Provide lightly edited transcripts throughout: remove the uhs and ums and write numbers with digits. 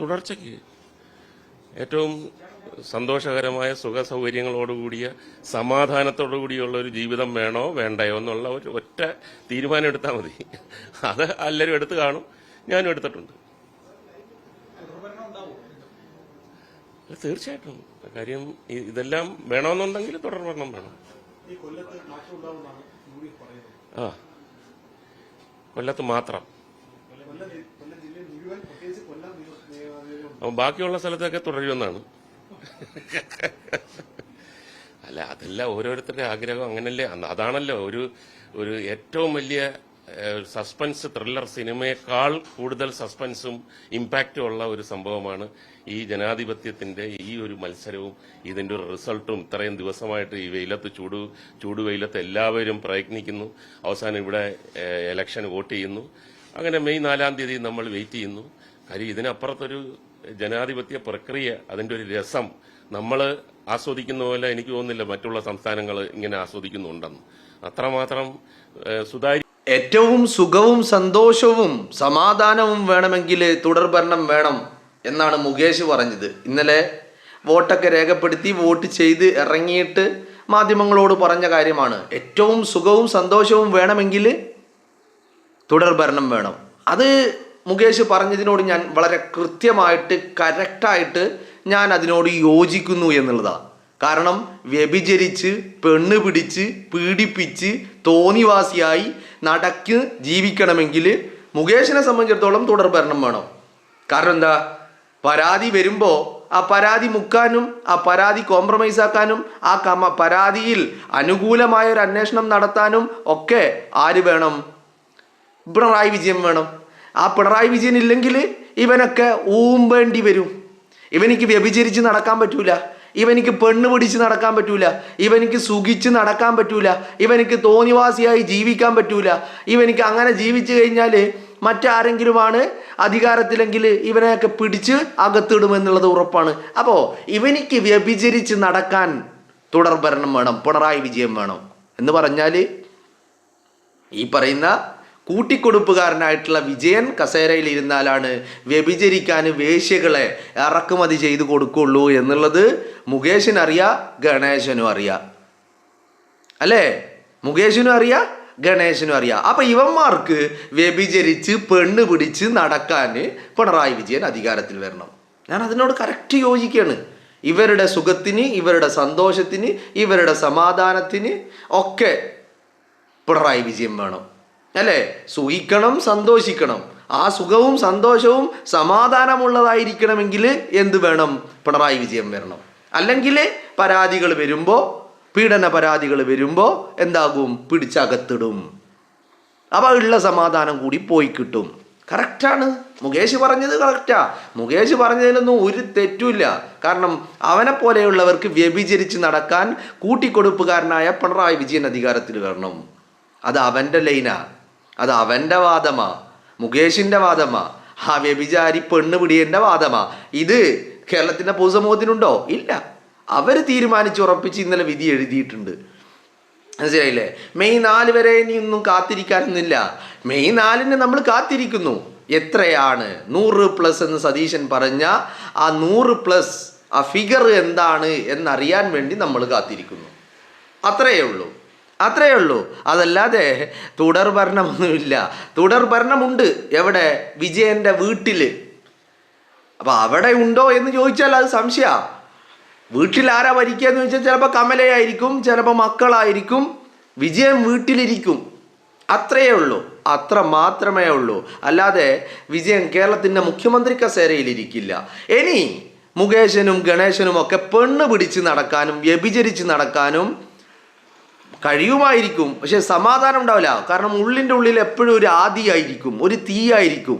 തുടർച്ചയ്ക്ക് ഏറ്റവും സന്തോഷകരമായ സുഖ സൗകര്യങ്ങളോടുകൂടിയ സമാധാനത്തോടുകൂടിയുള്ള ഒരു ജീവിതം വേണോ വേണ്ടയോ എന്നുള്ള ഒരു ഒറ്റ തീരുമാനം എടുത്താൽ മതി. അത് എല്ലാവരും എടുത്തു കാണും, ഞാനും എടുത്തിട്ടുണ്ട്. തീർച്ചയായിട്ടും കാര്യം ഇതെല്ലാം വേണമെന്നുണ്ടെങ്കിൽ തുടർഭരണം വേണം. ആ, കൊല്ലത്ത് മാത്രം. ബാക്കിയുള്ള സ്ഥലത്തൊക്കെ തുടരുമെന്നാണ്. അല്ല, അതല്ല ഓരോരുത്തരുടെ ആഗ്രഹം, അങ്ങനല്ലേ. അതാണല്ലോ ഒരു ഏറ്റവും വലിയ സസ്പെൻസ് ത്രില്ലർ സിനിമയേക്കാൾ കൂടുതൽ സസ്പെൻസും ഇമ്പാക്റ്റും ഉള്ള ഒരു സംഭവമാണ് ഈ ജനാധിപത്യത്തിന്റെ ഈ ഒരു മത്സരവും ഇതിന്റെ ഒരു റിസൾട്ടും. ഇത്രയും ദിവസമായിട്ട് ഈ വെയിലത്ത് ചൂടുവെയിലത്ത് എല്ലാവരും പ്രയത്നിക്കുന്നു. അവസാനം ഇവിടെ ഇലക്ഷൻ വോട്ട് ചെയ്യുന്നു. അങ്ങനെ മെയ് 4-ാം തീയതി നമ്മൾ വെയിറ്റ് ചെയ്യുന്നു. കാര്യം ഇതിനപ്പുറത്തൊരു ജനാധിപത്യ പ്രക്രിയ, അതിന്റെ ഒരു രസം നമ്മൾ ആസ്വദിക്കുന്ന പോലെ എനിക്ക് തോന്നുന്നില്ല മറ്റുള്ള സംസ്ഥാനങ്ങൾ ഇങ്ങനെ ആസ്വദിക്കുന്നുണ്ടെന്ന്. അത്രമാത്രം സുതാര്യ. ഏറ്റവും സുഖവും സന്തോഷവും സമാധാനവും വേണമെങ്കിൽ തുടർഭരണം വേണം എന്നാണ് മുകേഷ് പറഞ്ഞത്. ഇന്നലെ വോട്ടൊക്കെ രേഖപ്പെടുത്തി വോട്ട് ചെയ്ത് ഇറങ്ങിയിട്ട് മാധ്യമങ്ങളോട് പറഞ്ഞ കാര്യമാണ്. ഏറ്റവും സുഖവും സന്തോഷവും വേണമെങ്കിൽ തുടർഭരണം വേണം. അത് മുകേഷ് പറഞ്ഞതിനോട് ഞാൻ വളരെ കൃത്യമായിട്ട് കറക്റ്റായിട്ട് ഞാൻ അതിനോട് യോജിക്കുന്നു എന്നുള്ളതാണ്. കാരണം വ്യഭിചരിച്ച് പെണ്ണ് പിടിച്ച് പീഡിപ്പിച്ച് തോന്നിവാസിയായി നടക്ക് ജീവിക്കണമെങ്കിൽ മുകേഷിനെ സംബന്ധിച്ചിടത്തോളം തുടർഭരണം വേണം. കാരണം എന്താ, പരാതി വരുമ്പോൾ ആ പരാതി മുക്കാനും ആ പരാതി കോംപ്രമൈസ് ആക്കാനും ആ പരാതിയിൽ അനുകൂലമായ ഒരു അന്വേഷണം നടത്താനും ഒക്കെ ആര് വേണം? പിണറായി വിജയൻ വേണം. ആ പിണറായി വിജയൻ ഇല്ലെങ്കിൽ ഇവനൊക്കെ ഊമ്പേണ്ടി വരും. ഇവനിക്ക് വ്യഭിചരിച്ച് നടക്കാൻ പറ്റൂല, ഇവനിക്ക് പെണ്ണ് പിടിച്ച് നടക്കാൻ പറ്റൂല, ഇവനിക്ക് സുഖിച്ച് നടക്കാൻ പറ്റൂല, ഇവനിക്ക് തോന്നിവാസിയായി ജീവിക്കാൻ പറ്റൂല. ഇവനിക്ക് അങ്ങനെ ജീവിച്ചു കഴിഞ്ഞാൽ മറ്റാരെങ്കിലുമാണ് അധികാരത്തിലെങ്കിൽ ഇവനെയൊക്കെ പിടിച്ച് അകത്തിടുമെന്നുള്ളത് ഉറപ്പാണ്. അപ്പോൾ ഇവനിക്ക് വ്യഭിചരിച്ച് നടക്കാൻ തുടർഭരണം വേണം, പിണറായി വിജയൻ വേണം എന്ന് പറഞ്ഞാൽ ഈ പറയുന്ന കൂട്ടിക്കൊടുപ്പുകാരനായിട്ടുള്ള വിജയൻ കസേരയിൽ ഇരുന്നാലാണ് വ്യഭിചരിക്കാൻ വേശ്യകളെ ഇറക്കുമതി ചെയ്ത് കൊടുക്കുള്ളൂ എന്നുള്ളത് മുകേഷിനറിയാം, ഗണേശനും അറിയാം. അല്ലേ? മുകേഷിനും അറിയാം, ഗണേശനും അറിയാം. അപ്പൊ ഇവന്മാർക്ക് വ്യഭിചരിച്ച് പെണ്ണ് പിടിച്ച് നടക്കാൻ പിണറായി വിജയൻ അധികാരത്തിൽ വരണം. ഞാൻ അതിനോട് കറക്റ്റ് യോജിക്കുകയാണ്. ഇവരുടെ സുഖത്തിന്, ഇവരുടെ സന്തോഷത്തിന്, ഇവരുടെ സമാധാനത്തിന് ഒക്കെ പിണറായി വിജയൻ വേണം. അല്ലേ? സുഖിക്കണം, സന്തോഷിക്കണം. ആ സുഖവും സന്തോഷവും സമാധാനമുള്ളതായിരിക്കണമെങ്കിൽ എന്ത് വേണം? പിണറായി വിജയൻ വരണം. അല്ലെങ്കിൽ പരാതികൾ വരുമ്പോൾ, പീഡന പരാതികൾ വരുമ്പോൾ എന്താകും? പിടിച്ചകത്തിടും. അപ്പോൾ ഉള്ള സമാധാനം കൂടി പോയി കിട്ടും. കറക്റ്റാണ്, മുകേഷ് പറഞ്ഞത് കറക്റ്റാ. മുകേഷ് പറഞ്ഞതിലൊന്നും ഒരു തെറ്റുമില്ല. കാരണം അവനെ പോലെയുള്ളവർക്ക് വ്യഭിചരിച്ച് നടക്കാൻ കൂട്ടിക്കൊടുപ്പുകാരനായ പിണറായി വിജയൻ അധികാരത്തിൽ വരണം. അത് അവൻ്റെ ലൈനാ, അത് അവൻ്റെ വാദമാ, മുകേഷിൻ്റെ വാദമാ, ആ വ്യഭിചാരി പെണ്ണ് പിടിയൻ്റെ വാദമാ. ഇത് കേരളത്തിൻ്റെ പൊതുസമൂഹത്തിനുണ്ടോ? ഇല്ല. അവർ തീരുമാനിച്ചുറപ്പിച്ച് ഇന്നലെ വിധി എഴുതിയിട്ടുണ്ട്. മനസ്സിലായില്ലേ? മെയ് 4 വരെ ഇനി ഒന്നും കാത്തിരിക്കാനൊന്നുമില്ല. മെയ് 4 നമ്മൾ കാത്തിരിക്കുന്നു. എത്രയാണ് 100+ എന്ന് സതീശൻ പറഞ്ഞ ആ 100+, ആ ഫിഗർ എന്താണ് എന്നറിയാൻ വേണ്ടി നമ്മൾ കാത്തിരിക്കുന്നു. അത്രയേ ഉള്ളൂ. അതല്ലാതെ തുടർഭരണമൊന്നുമില്ല. തുടർഭരണമുണ്ട്. എവിടെ? വിജയന്റെ വീട്ടിൽ. അപ്പൊ അവിടെ ഉണ്ടോ എന്ന് ചോദിച്ചാൽ അത് സംശയമാണ്. വീട്ടിൽ ആരാ ഭരിക്കുക എന്ന് ചോദിച്ചാൽ ചിലപ്പോൾ കമലയായിരിക്കും, ചിലപ്പോൾ മക്കളായിരിക്കും. വിജയൻ വീട്ടിലിരിക്കും. അത്രയേ ഉള്ളൂ, അത്ര മാത്രമേ ഉള്ളൂ. അല്ലാതെ വിജയൻ കേരളത്തിൻ്റെ മുഖ്യമന്ത്രി കസേരയിലിരിക്കില്ല. ഇനി മുകേശനും ഗണേശനും ഒക്കെ പെണ്ണ് പിടിച്ച് നടക്കാനും വ്യഭിചരിച്ച് നടക്കാനും കഴിയുമായിരിക്കും. പക്ഷെ സമാധാനം ഉണ്ടാവില്ല. കാരണം ഉള്ളിൻ്റെ ഉള്ളിൽ എപ്പോഴും ഒരു ആദിയായിരിക്കും, ഒരു തീയായിരിക്കും.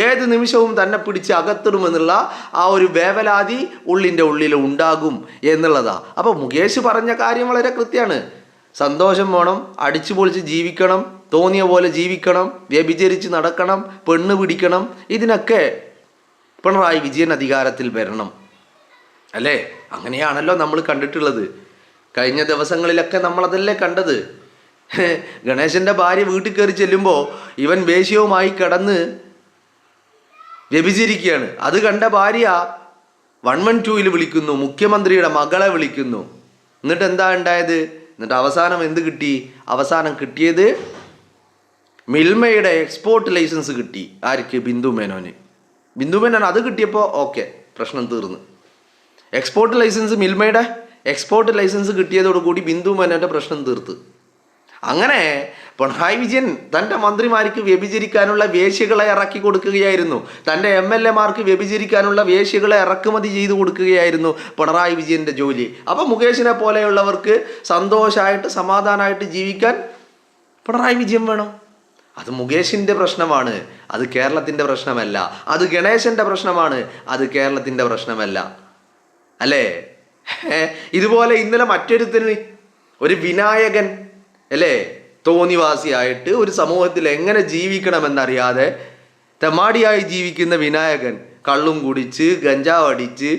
ഏത് നിമിഷവും തന്നെ പിടിച്ച് അകത്തിടുമെന്നുള്ള ആ ഒരു വേവലാതി ഉള്ളിൻ്റെ ഉള്ളിൽ ഉണ്ടാകും എന്നുള്ളതാണ്. അപ്പോൾ മുകേഷ് പറഞ്ഞ കാര്യം വളരെ കൃത്യമാണ്. സന്തോഷം വേണം, അടിച്ചു പൊളിച്ച് ജീവിക്കണം, തോന്നിയ പോലെ ജീവിക്കണം, വ്യഭിചരിച്ച് നടക്കണം, പെണ്ണ് പിടിക്കണം. ഇതിനൊക്കെ പിണറായി വിജയൻ അധികാരത്തിൽ വരണം. അല്ലേ? അങ്ങനെയാണല്ലോ നമ്മൾ കണ്ടിട്ടുള്ളത്. കഴിഞ്ഞ ദിവസങ്ങളിലൊക്കെ നമ്മളതല്ലേ കണ്ടത്. ഗണേശൻ്റെ ഭാര്യ വീട്ടിൽ കയറി ചെല്ലുമ്പോൾ ഇവൻ വേശ്യവുമായി കിടന്ന് വ്യഭിചരിക്കുകയാണ്. അത് കണ്ട ഭാര്യ 112 വിളിക്കുന്നു, മുഖ്യമന്ത്രിയുടെ മകളെ വിളിക്കുന്നു. എന്നിട്ട് എന്താ ഉണ്ടായത്? എന്നിട്ട് അവസാനം എന്ത് കിട്ടി? അവസാനം കിട്ടിയത് മിൽമയുടെ എക്സ്പോർട്ട് ലൈസൻസ് കിട്ടി. ആർക്ക്? ബിന്ദു മേനോന്. ബിന്ദു മേനോൻ അത് കിട്ടിയപ്പോൾ ഓക്കെ, പ്രശ്നം തീർന്നു. എക്സ്പോർട്ട് ലൈസൻസ്, മിൽമയുടെ എക്സ്പോർട്ട് ലൈസൻസ് കിട്ടിയതോടുകൂടി ബിന്ദു മേനോന്റെ പ്രശ്നം തീർത്ത്. അങ്ങനെ പിണറായി വിജയൻ തൻ്റെ മന്ത്രിമാർക്ക് വ്യഭിചരിക്കാനുള്ള വേശ്യകളെ ഇറക്കി കൊടുക്കുകയായിരുന്നു. തൻ്റെ MLA മാർക്ക് വ്യഭിചരിക്കാനുള്ള വേശ്യകളെ ഇറക്കുമതി ചെയ്തു കൊടുക്കുകയായിരുന്നു പിണറായി വിജയൻ്റെ ജോലി. അപ്പം മുകേഷിനെ പോലെയുള്ളവർക്ക് സന്തോഷമായിട്ട് സമാധാനമായിട്ട് ജീവിക്കാൻ പിണറായി വിജയൻ വേണം. അത് മുകേഷിൻ്റെ പ്രശ്നമാണ്, അത് കേരളത്തിൻ്റെ പ്രശ്നമല്ല. അത് ഗണേശൻ്റെ പ്രശ്നമാണ്, അത് കേരളത്തിൻ്റെ പ്രശ്നമല്ല. അല്ലേ? ഇതുപോലെ ഇന്നലെ മറ്റൊരുത്തിന് ഒരു വിനായകൻ അല്ലേ തോന്നിവാസിയായിട്ട് ഒരു സമൂഹത്തിൽ എങ്ങനെ ജീവിക്കണമെന്നറിയാതെ തെമ്മാടിയായി ജീവിക്കുന്ന വിനായകൻ കള്ളും കുടിച്ച് ഗഞ്ചാവ് അടിച്ച്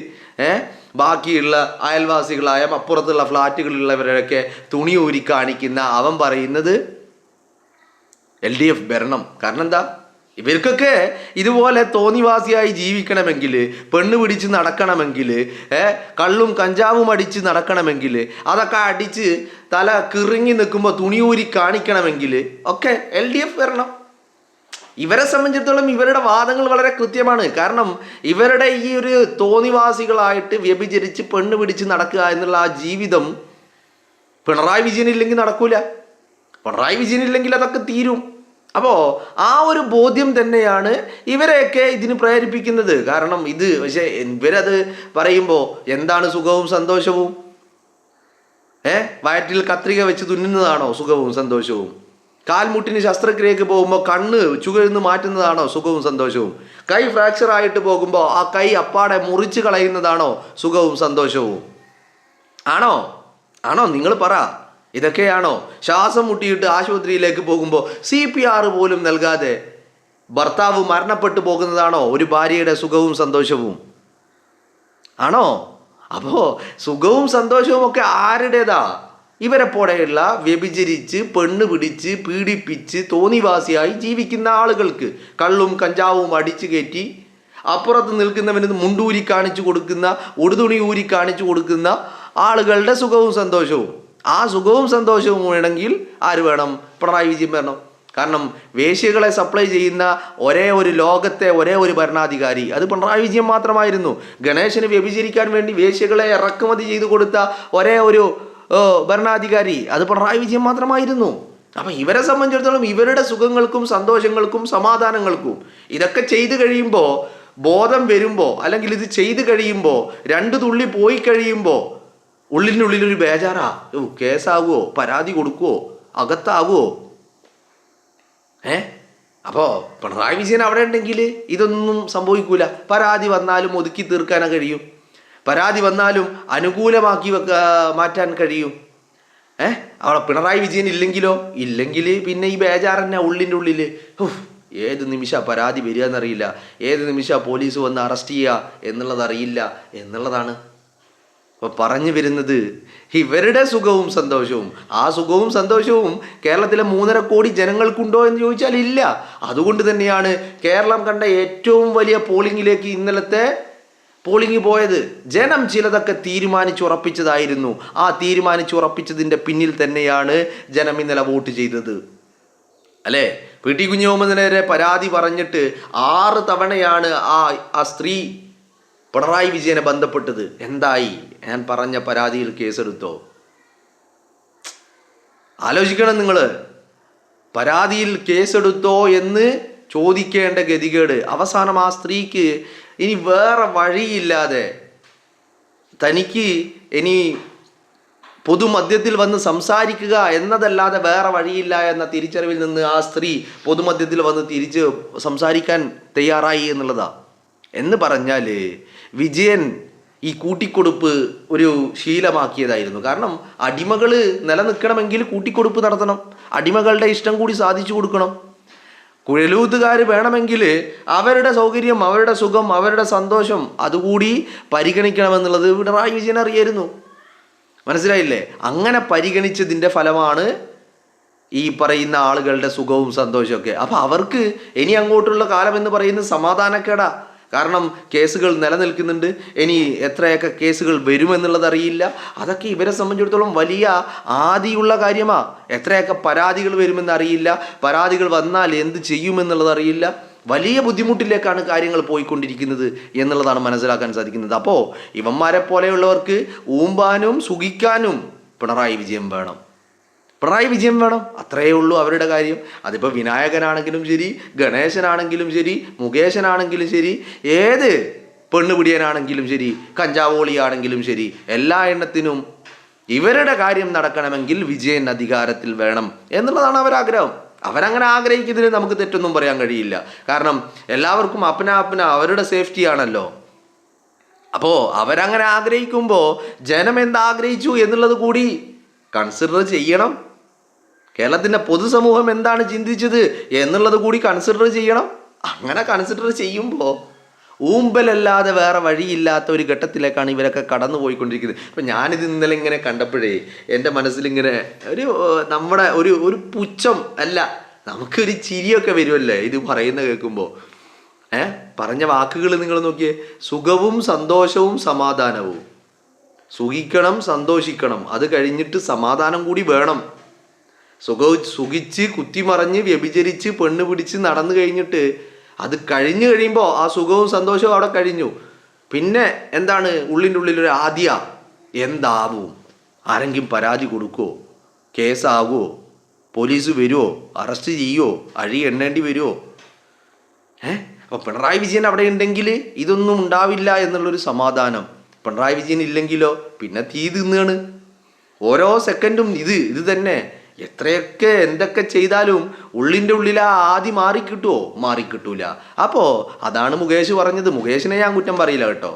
ബാക്കിയുള്ള അയൽവാസികളായ അപ്പുറത്തുള്ള ഫ്ലാറ്റുകളിലുള്ളവരൊക്കെ തുണി ഊരി കാണിക്കുന്ന അവൻ പറയുന്നത് LDF ഭരണം. കാരണം എന്താ? ഇവർക്കൊക്കെ ഇതുപോലെ തോന്നിവാസിയായി ജീവിക്കണമെങ്കിൽ, പെണ്ണ് പിടിച്ച് നടക്കണമെങ്കിൽ, കള്ളും കഞ്ചാവും അടിച്ച് നടക്കണമെങ്കിൽ, അതൊക്കെ അടിച്ച് തല കിറുങ്ങി നിൽക്കുമ്പോൾ തുണിയൂരി കാണിക്കണമെങ്കിൽ ഒക്കെ LDF വരണം. ഇവരെ സംബന്ധിച്ചിടത്തോളം ഇവരുടെ വാദങ്ങൾ വളരെ കൃത്യമാണ്. കാരണം ഇവരുടെ ഈ ഒരു തോന്നിവാസികളായിട്ട് വ്യഭിചരിച്ച് പെണ്ണ് പിടിച്ച് നടക്കുക എന്നുള്ള ആ ജീവിതം പിണറായി വിജയനില്ലെങ്കിൽ നടക്കൂല. പിണറായി വിജയനില്ലെങ്കിൽ അതൊക്കെ തീരും. അപ്പോൾ ആ ഒരു ബോധ്യം തന്നെയാണ് ഇവരെയൊക്കെ ഇതിന് പ്രേരിപ്പിക്കുന്നത്. കാരണം ഇത് പക്ഷേ ഇവരത് പറയുമ്പോൾ എന്താണ് സുഖവും സന്തോഷവും? വയറ്റിൽ കത്രിക വെച്ച് തുന്നുന്നതാണോ സുഖവും സന്തോഷവും? കാൽമുട്ടിന് ശസ്ത്രക്രിയക്ക് പോകുമ്പോൾ കണ്ണ് ചുകഴ്ന്ന് മാറ്റുന്നതാണോ സുഖവും സന്തോഷവും? കൈ ഫ്രാക്ചർ ആയിട്ട് പോകുമ്പോൾ ആ കൈ അപ്പാടെ മുറിച്ച് കളയുന്നതാണോ സുഖവും സന്തോഷവും? ആണോ? നിങ്ങൾ പറ. ഇതൊക്കെയാണോ? ശ്വാസം മുട്ടിയിട്ട് ആശുപത്രിയിലേക്ക് പോകുമ്പോൾ CPR പോലും നൽകാതെ ഭർത്താവ് മരണപ്പെട്ടു പോകുന്നതാണോ ഒരു ഭാര്യയുടെ സുഖവും സന്തോഷവും? ആണോ? അപ്പോൾ സുഖവും സന്തോഷവും ഒക്കെ ആരുടേതാ? ഇവരെ പോലെയുള്ള വ്യഭിചരിച്ച് പെണ്ണ് പിടിച്ച് പീഡിപ്പിച്ച് തോന്നിവാസിയായി ജീവിക്കുന്ന ആളുകൾക്ക്, കള്ളും കഞ്ചാവും അടിച്ചു കയറ്റി അപ്പുറത്ത് നിൽക്കുന്നവന് മുണ്ടൂരി കാണിച്ചു കൊടുക്കുന്ന, ഉടുതുണി ഊരി കാണിച്ചു കൊടുക്കുന്ന ആളുകളുടെ സുഖവും സന്തോഷവും. ആ സുഖവും സന്തോഷവും വേണമെങ്കിൽ ആര് വേണം? പിണറായി വിജയൻ വരണം. കാരണം വേശ്യകളെ സപ്ലൈ ചെയ്യുന്ന ലോകത്തെ ഒരേ ഒരു ഭരണാധികാരി അത് പിണറായി വിജയൻ മാത്രമായിരുന്നു. ഗണേശന് വ്യഭിചരിക്കാൻ വേണ്ടി വേശ്യകളെ ഇറക്കുമതി ചെയ്തു കൊടുത്ത ഒരേ ഒരു ഭരണാധികാരി അത് പിണറായി വിജയൻ മാത്രമായിരുന്നു. അപ്പം ഇവരെ സംബന്ധിച്ചിടത്തോളം ഇവരുടെ സുഖങ്ങൾക്കും സന്തോഷങ്ങൾക്കും സമാധാനങ്ങൾക്കും ഇതൊക്കെ ചെയ്തു കഴിയുമ്പോൾ, ബോധം വരുമ്പോൾ, അല്ലെങ്കിൽ ഇത് ചെയ്തു കഴിയുമ്പോൾ, 2 തുള്ളി പോയി കഴിയുമ്പോൾ ഉള്ളിനുള്ളിലൊരു ബേജാറാ. കേസാകുമോ? പരാതി കൊടുക്കുവോ? അകത്താകുമോ? അപ്പോൾ പിണറായി വിജയൻ അവിടെ ഉണ്ടെങ്കിൽ ഇതൊന്നും സംഭവിക്കൂല. പരാതി വന്നാലും ഒതുക്കി തീർക്കാനും കഴിയും. പരാതി വന്നാലും അനുകൂലമാക്കി മാറ്റാൻ കഴിയും. അവിടെ പിണറായി വിജയൻ ഇല്ലെങ്കിൽ പിന്നെ ഈ ബേജാർ തന്നെ ഉള്ളിൻ്റെ ഉള്ളിൽ. ഏത് നിമിഷം പരാതി വരിക എന്നറിയില്ല, ഏത് നിമിഷം പോലീസ് വന്ന് അറസ്റ്റ് ചെയ്യുക എന്നുള്ളതറിയില്ല എന്നുള്ളതാണ്. അപ്പോൾ പറഞ്ഞു വരുന്നത് ഇവരുടെ സുഖവും സന്തോഷവും, ആ സുഖവും സന്തോഷവും കേരളത്തിലെ 3.5 കോടി ജനങ്ങൾക്കുണ്ടോ എന്ന് ചോദിച്ചാൽ ഇല്ല. അതുകൊണ്ട് തന്നെയാണ് കേരളം കണ്ട ഏറ്റവും വലിയ പോളിംഗിലേക്ക് ഇന്നലത്തെ പോളിംഗ് പോയത്. ജനം ചിലതൊക്കെ തീരുമാനിച്ചുറപ്പിച്ചതായിരുന്നു. ആ തീരുമാനിച്ചുറപ്പിച്ചതിൻ്റെ പിന്നിൽ തന്നെയാണ് ജനം ഇന്നലെ വോട്ട് ചെയ്തത്. അല്ലേ? PT കുഞ്ഞുമുഹമ്മദിനെതിരെ പരാതി പറഞ്ഞിട്ട് 6 തവണയാണ് ആ സ്ത്രീ പിണറായി വിജയനെ ബന്ധപ്പെട്ടത്. എന്തായി? ഞാൻ പറഞ്ഞ പരാതിയിൽ കേസെടുത്തോ? ആലോചിക്കണം നിങ്ങൾ. പരാതിയിൽ കേസെടുത്തോ എന്ന് ചോദിക്കേണ്ട ഗതികേട്. അവസാനം ആ സ്ത്രീക്ക് ഇനി വേറെ വഴിയില്ലാതെ തനിക്ക് ഇനി പൊതുമധ്യത്തിൽ വന്ന് സംസാരിക്കുക എന്നതല്ലാതെ വേറെ വഴിയില്ല എന്ന തിരിച്ചറിവിൽ നിന്ന് ആ സ്ത്രീ പൊതുമധ്യത്തിൽ വന്ന് തിരിച്ച് സംസാരിക്കാൻ തയ്യാറായി എന്നുള്ളതാ. എന്ന് പറഞ്ഞാൽ വിജയൻ ഈ കൂട്ടിക്കൊടുപ്പ് ഒരു ശീലമാക്കിയതായിരുന്നു. കാരണം അടിമകൾ നിലനിൽക്കണമെങ്കിൽ കൂട്ടിക്കൊടുപ്പ് നടത്തണം. അടിമകളുടെ ഇഷ്ടം കൂടി സാധിച്ചു കൊടുക്കണം. കുഴലൂത്തുകാർ വേണമെങ്കിൽ അവരുടെ സൗകര്യം, അവരുടെ സുഖം, അവരുടെ സന്തോഷം അതുകൂടി പരിഗണിക്കണമെന്നുള്ളത് പിണറായി വിജയൻ അറിയായിരുന്നു. മനസ്സിലായില്ലേ? അങ്ങനെ പരിഗണിച്ചതിൻ്റെ ഫലമാണ് ഈ പറയുന്ന ആളുകളുടെ സുഖവും സന്തോഷമൊക്കെ. അപ്പം അവർക്ക് ഇനി അങ്ങോട്ടുള്ള കാലം എന്ന് പറയുന്നത് സമാധാനക്കേടാ. കാരണം കേസുകൾ നിലനിൽക്കുന്നുണ്ട്, ഇനി എത്രയൊക്കെ കേസുകൾ വരുമെന്നുള്ളത് അറിയില്ല. അതൊക്കെ ഇവരെ സംബന്ധിച്ചിടത്തോളം വലിയ ആദിയുള്ള കാര്യമാണ്. എത്രയൊക്കെ പരാതികൾ വരുമെന്ന് അറിയില്ല, പരാതികൾ വന്നാൽ എന്ത് ചെയ്യുമെന്നുള്ളത് അറിയില്ല. വലിയ ബുദ്ധിമുട്ടിലേക്കാണ് കാര്യങ്ങൾ പോയിക്കൊണ്ടിരിക്കുന്നത് എന്നുള്ളതാണ് മനസ്സിലാക്കാൻ സാധിക്കുന്നത്. അപ്പോൾ ഇവന്മാരെ പോലെയുള്ളവർക്ക് ഊമ്പാനും സുഖിക്കാനും പിണറായി വിജയൻ വേണം, പിണറായി വിജയൻ വേണം. അത്രയേ ഉള്ളൂ അവരുടെ കാര്യം. അതിപ്പോൾ വിനായകനാണെങ്കിലും ശരി, ഗണേശനാണെങ്കിലും ശരി, മുകേശനാണെങ്കിലും ശരി, ഏത് പെണ്ണുപിടിയനാണെങ്കിലും ശരി, കഞ്ചാവോളിയാണെങ്കിലും ശരി, എല്ലാ എണ്ണത്തിനും ഇവരുടെ കാര്യം നടക്കണമെങ്കിൽ വിജയൻ അധികാരത്തിൽ വേണം എന്നുള്ളതാണ് അവരാഗ്രഹം. അവരങ്ങനെ ആഗ്രഹിക്കുന്നതിന് നമുക്ക് തെറ്റൊന്നും പറയാൻ കഴിയില്ല. കാരണം എല്ലാവർക്കും അപ്പന അവരുടെ സേഫ്റ്റിയാണല്ലോ. അപ്പോൾ അവരങ്ങനെ ആഗ്രഹിക്കുമ്പോൾ ജനം എന്താഗ്രഹിച്ചു എന്നുള്ളത് കൂടി കൺസിഡർ ചെയ്യണം. കേരളത്തിൻ്റെ പൊതുസമൂഹം എന്താണ് ചിന്തിച്ചത് എന്നുള്ളത് കൂടി കൺസിഡർ ചെയ്യണം. അങ്ങനെ കൺസിഡർ ചെയ്യുമ്പോൾ ഊമ്പലല്ലാതെ വേറെ വഴിയില്ലാത്ത ഒരു ഘട്ടത്തിലേക്കാണ് ഇവരൊക്കെ കടന്നു പോയിക്കൊണ്ടിരിക്കുന്നത്. ഇപ്പം ഞാനിത് ഇന്നലെ ഇങ്ങനെ കണ്ടപ്പോഴേ എൻ്റെ മനസ്സിലിങ്ങനെ നമ്മുടെ ഒരു പുച്ഛം അല്ല, നമുക്കൊരു ചിരിയൊക്കെ വരുമല്ലേ ഇത് പറയുന്ന കേൾക്കുമ്പോൾ. പറഞ്ഞ വാക്കുകൾ നിങ്ങൾ നോക്കിയേ. സുഖവും സന്തോഷവും സമാധാനവും. സുഖിക്കണം, സന്തോഷിക്കണം, അത് കഴിഞ്ഞിട്ട് സമാധാനം കൂടി വേണം. സുഖിച്ച് കുത്തിമറിഞ്ഞ് വ്യഭിചരിച്ച് പെണ്ണ് പിടിച്ച് നടന്നു കഴിഞ്ഞിട്ട് അത് കഴിഞ്ഞു കഴിയുമ്പോൾ ആ സുഖവും സന്തോഷവും അവിടെ കഴിഞ്ഞു. പിന്നെ എന്താണ് ഉള്ളിൻ്റെ ഉള്ളിലൊരു ആദ്യ എന്താവും? ആരെങ്കിലും പരാതി കൊടുക്കുമോ? കേസാകുമോ? പോലീസ് വരുമോ? അറസ്റ്റ് ചെയ്യുമോ? അഴി എണ്ണേണ്ടി വരുമോ? അപ്പോൾ പിണറായി വിജയൻ അവിടെ ഉണ്ടെങ്കിൽ ഇതൊന്നും ഉണ്ടാവില്ല എന്നുള്ളൊരു സമാധാനം. പിണറായി വിജയൻ ഇല്ലെങ്കിലോ പിന്നെ തീ തിന്നാണ്. ഓരോ സെക്കൻഡും ഇത് തന്നെ. എത്രയൊക്കെ എന്തൊക്കെ ചെയ്താലും ഉള്ളിൻ്റെ ഉള്ളിൽ ആ ആദി മാറിക്കിട്ടൂല. അപ്പോൾ അതാണ് മുകേഷ് പറഞ്ഞത്. മുകേഷിനെ ഞാൻ കുറ്റം പറയില്ല കേട്ടോ.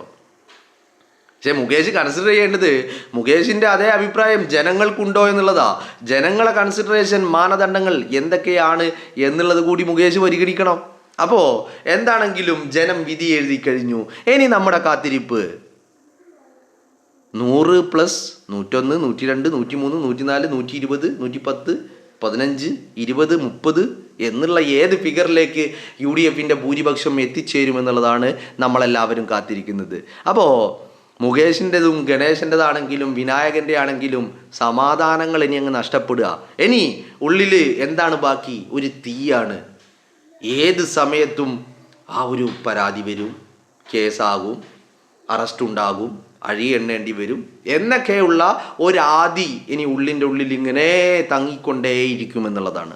പക്ഷെ മുകേഷ് കൺസിഡർ ചെയ്യേണ്ടത് മുകേഷിൻ്റെ അതേ അഭിപ്രായം ജനങ്ങൾക്കുണ്ടോ എന്നുള്ളതാ. ജനങ്ങളെ കൺസിഡറേഷൻ മാനദണ്ഡങ്ങൾ എന്തൊക്കെയാണ് എന്നുള്ളത് കൂടി മുകേഷ് പരിഗണിക്കണം. അപ്പോൾ എന്താണെങ്കിലും ജനം വിധി എഴുതി കഴിഞ്ഞു. ഇനി നമ്മുടെ കാത്തിരിപ്പ് 100 + 101, 102, 103, 104, 120, 110, 15, 20, 30 എന്നുള്ള ഏത് ഫിഗറിലേക്ക് UDFൻ്റെ ഭൂരിപക്ഷം എത്തിച്ചേരുമെന്നുള്ളതാണ് നമ്മളെല്ലാവരും കാത്തിരിക്കുന്നത്. അപ്പോൾ മുകേഷിൻ്റെതും ഗണേശൻ്റെതാണെങ്കിലും വിനായകൻ്റെ ആണെങ്കിലും സമാധാനങ്ങൾ ഇനി അങ്ങ് നഷ്ടപ്പെടുക. ഇനി ഉള്ളിൽ എന്താണ് ബാക്കി? ഒരു തീയാണ്. ഏത് സമയത്തും ആ ഒരു പരാതി വരും, കേസാകും, അറസ്റ്റ് ഉണ്ടാകും, അഴി എണ്ണേണ്ടി വരും എന്നൊക്കെയുള്ള ഒരാദി ഇനി ഉള്ളിൻ്റെ ഉള്ളിൽ ഇങ്ങനെ തങ്ങിക്കൊണ്ടേയിരിക്കുമെന്നുള്ളതാണ്.